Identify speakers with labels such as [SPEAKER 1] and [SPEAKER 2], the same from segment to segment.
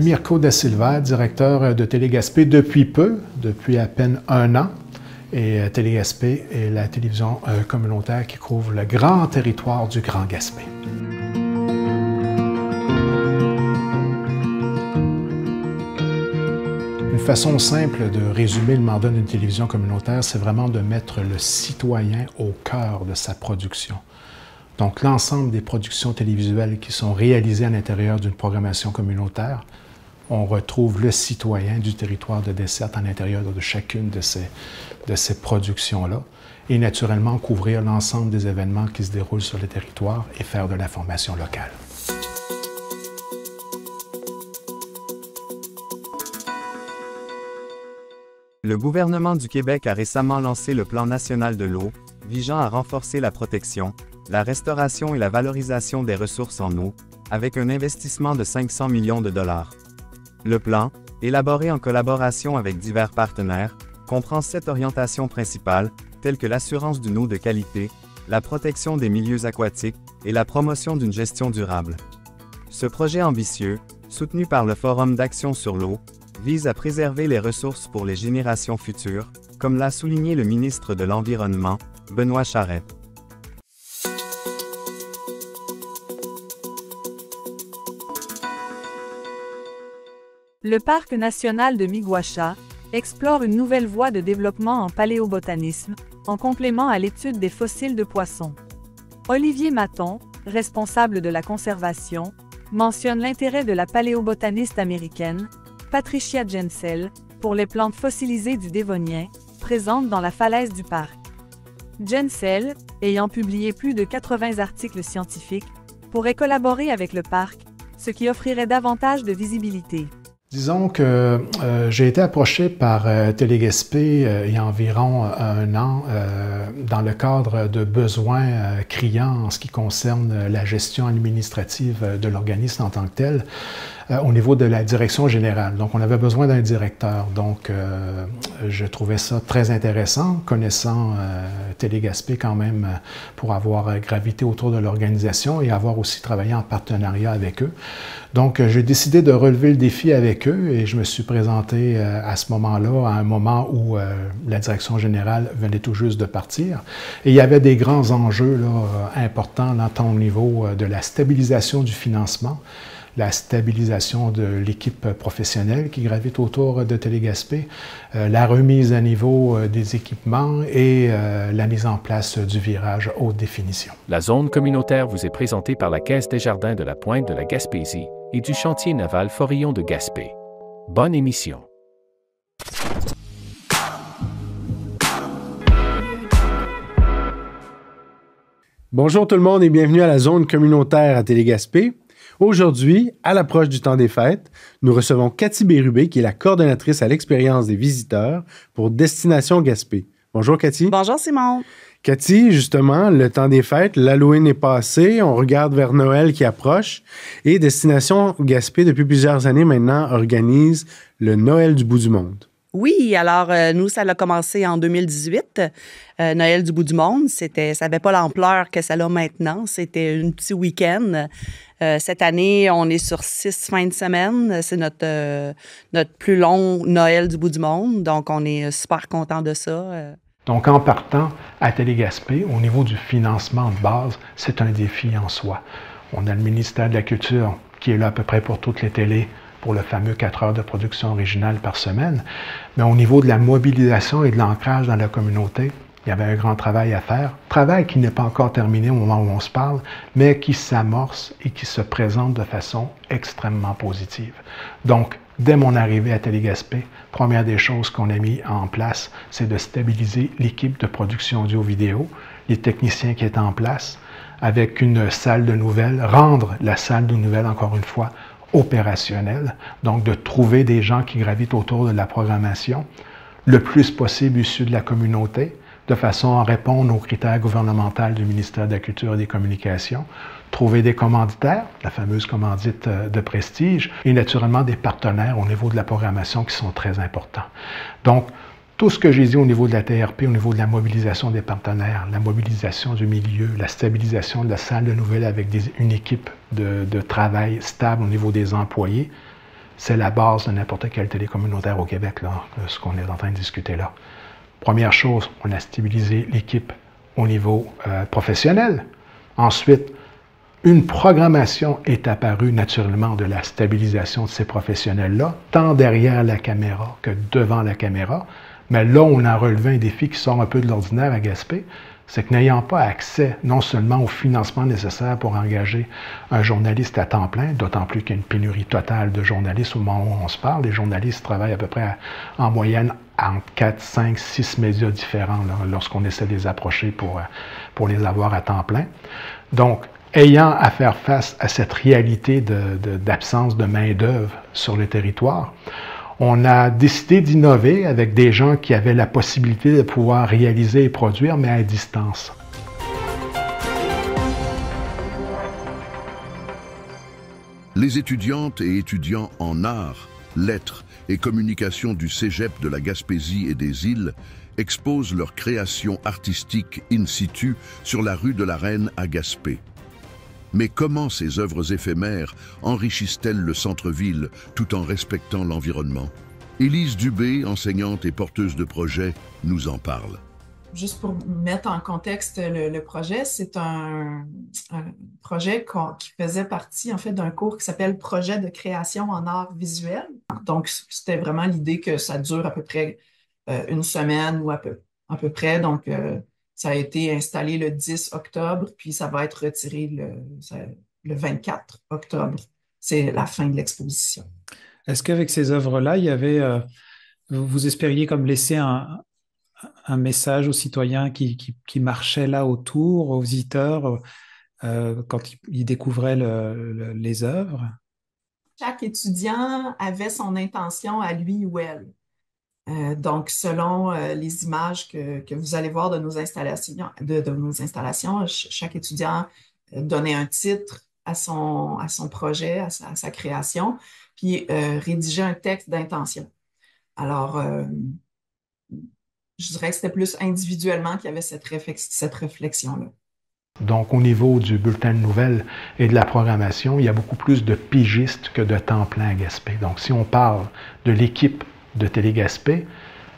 [SPEAKER 1] Mirko Da Silva, directeur de Télé-Gaspé depuis peu, depuis à peine 1 an. Et Télé-Gaspé est la télévision communautaire qui couvre le grand territoire du Grand Gaspé. Une façon simple de résumer le mandat d'une télévision communautaire, c'est vraiment de mettre le citoyen au cœur de sa production. Donc, l'ensemble des productions télévisuelles qui sont réalisées à l'intérieur d'une programmation communautaire, on retrouve le citoyen du territoire de Desserte à l'intérieur de chacune de ces productions-là. Et naturellement, couvrir l'ensemble des événements qui se déroulent sur le territoire et faire de l'information locale.
[SPEAKER 2] Le gouvernement du Québec a récemment lancé le Plan national de l'eau, visant à renforcer la protection, la restauration et la valorisation des ressources en eau, avec un investissement de 500 millions de dollars. Le plan, élaboré en collaboration avec divers partenaires, comprend 7 orientations principales, telles que l'assurance d'une eau de qualité, la protection des milieux aquatiques et la promotion d'une gestion durable. Ce projet ambitieux, soutenu par le Forum d'action sur l'eau, vise à préserver les ressources pour les générations futures, comme l'a souligné le ministre de l'Environnement, Benoît Charette.
[SPEAKER 3] Le Parc national de Miguacha explore une nouvelle voie de développement en paléobotanisme, en complément à l'étude des fossiles de poissons. Olivier Maton, responsable de la conservation, mentionne l'intérêt de la paléobotaniste américaine, Patricia Jensel, pour les plantes fossilisées du Dévonien, présentes dans la falaise du parc. Jensel, ayant publié plus de 80 articles scientifiques, pourrait collaborer avec le parc, ce qui offrirait davantage de visibilité.
[SPEAKER 1] Disons que j'ai été approché par Télé-Gaspé il y a environ 1 an dans le cadre de besoins criants en ce qui concerne la gestion administrative de l'organisme en tant que tel au niveau de la direction générale. Donc, on avait besoin d'un directeur. Donc, je trouvais ça très intéressant, connaissant Télé-Gaspé quand même pour avoir gravité autour de l'organisation et avoir aussi travaillé en partenariat avec eux. Donc, j'ai décidé de relever le défi avec eux et je me suis présenté à ce moment-là, à un moment où la direction générale venait tout juste de partir. Et il y avait des grands enjeux là, importants tant au niveau de la stabilisation du financement, la stabilisation de l'équipe professionnelle qui gravite autour de Télé-Gaspé, la remise à niveau des équipements et la mise en place du virage haute définition.
[SPEAKER 4] La zone communautaire vous est présentée par la Caisse des Jardins de la Pointe de la Gaspésie et du chantier naval Forillon de Gaspé. Bonne émission.
[SPEAKER 5] Bonjour tout le monde et bienvenue à la zone communautaire à Télé-Gaspé. Aujourd'hui, à l'approche du temps des fêtes, nous recevons Cathy Bérubé, qui est la coordonnatrice à l'expérience des visiteurs pour Destination Gaspé. Bonjour Cathy.
[SPEAKER 6] Bonjour Simon.
[SPEAKER 5] Cathy, justement, le temps des fêtes, l'Halloween est passé, on regarde vers Noël qui approche et Destination Gaspé, depuis plusieurs années maintenant, organise le Noël du bout du monde.
[SPEAKER 6] Oui, alors nous, ça a commencé en 2018, Noël du bout du monde. Ça n'avait pas l'ampleur que ça a maintenant. C'était un petit week-end. Cette année, on est sur 6 fins de semaine. C'est notre plus long Noël du bout du monde. Donc, on est super contents de ça.
[SPEAKER 1] Donc, en partant à Télé-Gaspé, au niveau du financement de base, c'est un défi en soi. On a le ministère de la Culture qui est là à peu près pour toutes les télés, pour le fameux 4 heures de production originale par semaine. Mais au niveau de la mobilisation et de l'ancrage dans la communauté, il y avait un grand travail à faire. Travail qui n'est pas encore terminé au moment où on se parle, mais qui s'amorce et qui se présente de façon extrêmement positive. Donc, dès mon arrivée à Télé-Gaspé, première des choses qu'on a mis en place, c'est de stabiliser l'équipe de production audio-vidéo, les techniciens qui étaient en place, avec une salle de nouvelles, rendre la salle de nouvelles, encore une fois, opérationnelle, donc de trouver des gens qui gravitent autour de la programmation, le plus possible issus de la communauté, de façon à répondre aux critères gouvernementaux du ministère de la Culture et des Communications, trouver des commanditaires, la fameuse commandite de prestige, et naturellement des partenaires au niveau de la programmation qui sont très importants. Donc, tout ce que j'ai dit au niveau de la TRP, au niveau de la mobilisation des partenaires, la mobilisation du milieu, la stabilisation de la salle de nouvelles avec une équipe de travail stable au niveau des employés, c'est la base de n'importe quelle télé communautaire au Québec, là, ce qu'on est en train de discuter là. Première chose, on a stabilisé l'équipe au niveau professionnel. Ensuite, une programmation est apparue naturellement de la stabilisation de ces professionnels-là, tant derrière la caméra que devant la caméra. Mais là, on a relevé un défi qui sort un peu de l'ordinaire à Gaspé, c'est que n'ayant pas accès non seulement au financement nécessaire pour engager un journaliste à temps plein, d'autant plus qu'il y a une pénurie totale de journalistes au moment où on se parle. Les journalistes travaillent à peu près en moyenne entre 4, 5, 6 médias différents là, lorsqu'on essaie de les approcher pour les avoir à temps plein. Donc, ayant à faire face à cette réalité d'absence de main-d'œuvre sur le territoire, on a décidé d'innover avec des gens qui avaient la possibilité de pouvoir réaliser et produire, mais à distance.
[SPEAKER 7] Les étudiantes et étudiants en arts, lettres et communication du Cégep de la Gaspésie et des Îles exposent leurs créations artistiques in situ sur la rue de la Reine à Gaspé. Mais comment ces œuvres éphémères enrichissent-elles le centre-ville tout en respectant l'environnement? Élise Dubé, enseignante et porteuse de projet, nous en parle.
[SPEAKER 8] Juste pour mettre en contexte le projet, c'est un projet qui faisait partie en fait d'un cours qui s'appelle Projet de création en art visuel. Donc, c'était vraiment l'idée que ça dure à peu près une semaine ou à peu près. Donc, ça a été installé le 10 octobre, puis ça va être retiré le 24 octobre. C'est la fin de l'exposition.
[SPEAKER 9] Est-ce qu'avec ces œuvres-là, il y avait, vous espériez comme laisser un message aux citoyens qui marchaient là autour, aux visiteurs, quand ils découvraient les œuvres?
[SPEAKER 8] Chaque étudiant avait son intention à lui ou elle. Donc, selon les images que vous allez voir de nos installations, chaque étudiant donnait un titre à son projet, à sa création, puis rédigeait un texte d'intention. Alors, je dirais que c'était plus individuellement qu'il y avait cette réflexion-là.
[SPEAKER 1] Donc, au niveau du bulletin de nouvelles et de la programmation, il y a beaucoup plus de pigistes que de temps plein à Gaspé. Donc, si on parle de l'équipe de Télé Gaspé,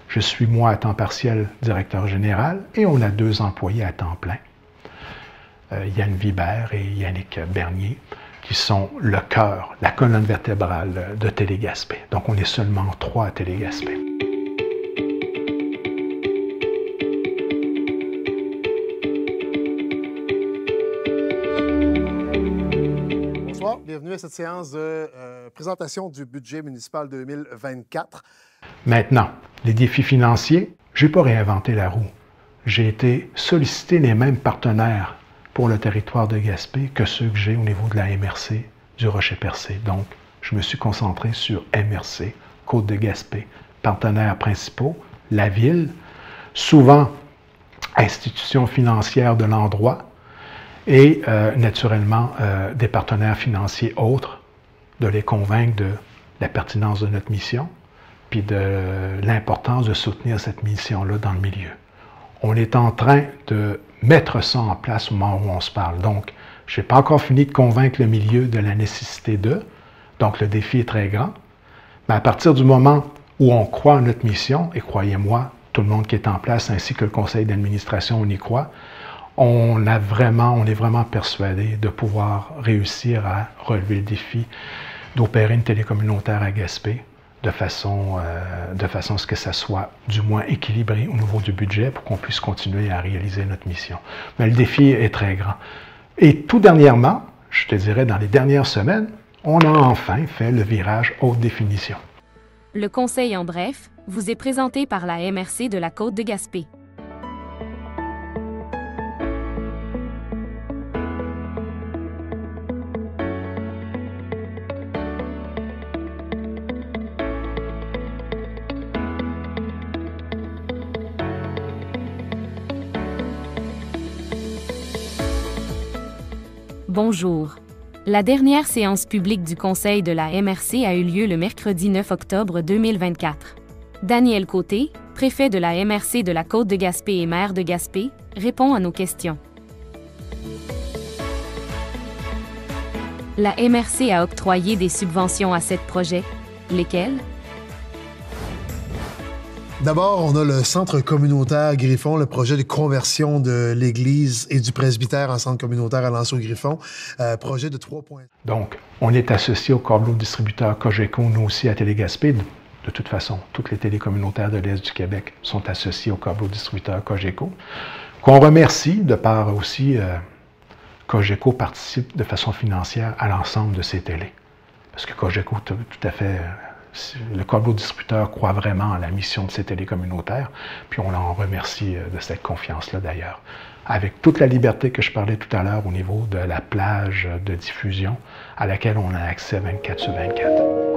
[SPEAKER 1] je suis moi à temps partiel directeur général et on a 2 employés à temps plein. Yann Vibert et Yannick Bernier, qui sont le cœur, la colonne vertébrale de Télé Gaspé. Donc on est seulement 3 à Télé Gaspé.
[SPEAKER 10] Bonsoir, bienvenue à cette séance de présentation du budget municipal 2024.
[SPEAKER 1] Maintenant, les défis financiers, je n'ai pas réinventé la roue. J'ai été solliciter les mêmes partenaires pour le territoire de Gaspé que ceux que j'ai au niveau de la MRC du Rocher-Percé. Donc, je me suis concentré sur MRC, Côte de Gaspé, partenaires principaux, la ville, souvent institutions financières de l'endroit et naturellement des partenaires financiers autres, de les convaincre de la pertinence de notre mission puis de l'importance de soutenir cette mission-là dans le milieu. On est en train de mettre ça en place au moment où on se parle. Donc, je n'ai pas encore fini de convaincre le milieu de la nécessité d'eux. Donc, le défi est très grand. Mais à partir du moment où on croit en notre mission, et croyez-moi, tout le monde qui est en place, ainsi que le conseil d'administration, on y croit, on est vraiment persuadé de pouvoir réussir à relever le défi d'opérer une télé communautaire à Gaspé de façon à ce que ça soit du moins équilibré au niveau du budget pour qu'on puisse continuer à réaliser notre mission. Mais le défi est très grand. Et tout dernièrement, je te dirais dans les dernières semaines, on a enfin fait le virage haute définition.
[SPEAKER 11] Le conseil en bref vous est présenté par la MRC de la Côte de Gaspé. Bonjour. La dernière séance publique du Conseil de la MRC a eu lieu le mercredi 9 octobre 2024. Daniel Côté, préfet de la MRC de la Côte de Gaspé et maire de Gaspé, répond à nos questions. La MRC a octroyé des subventions à 7 projets, Lesquels?
[SPEAKER 10] D'abord, on a le centre communautaire Griffon, le projet de conversion de l'église et du presbytère en centre communautaire à Lanceau-Griffon, projet de 3 points.
[SPEAKER 1] Donc, on est associé au câbleau distributeur Cogeco, nous aussi à Télé-Gaspé. De toute façon, toutes les télés communautaires de l'Est du Québec sont associées au câbleau distributeur Cogeco, qu'on remercie de par aussi Cogeco participe de façon financière à l'ensemble de ces télés. Parce que Cogeco, tout à fait... Le câbleau distributeur croit vraiment à la mission de ces télés communautaires, puis on l'en remercie de cette confiance-là d'ailleurs. Avec toute la liberté que je parlais tout à l'heure au niveau de la plage de diffusion à laquelle on a accès 24/24.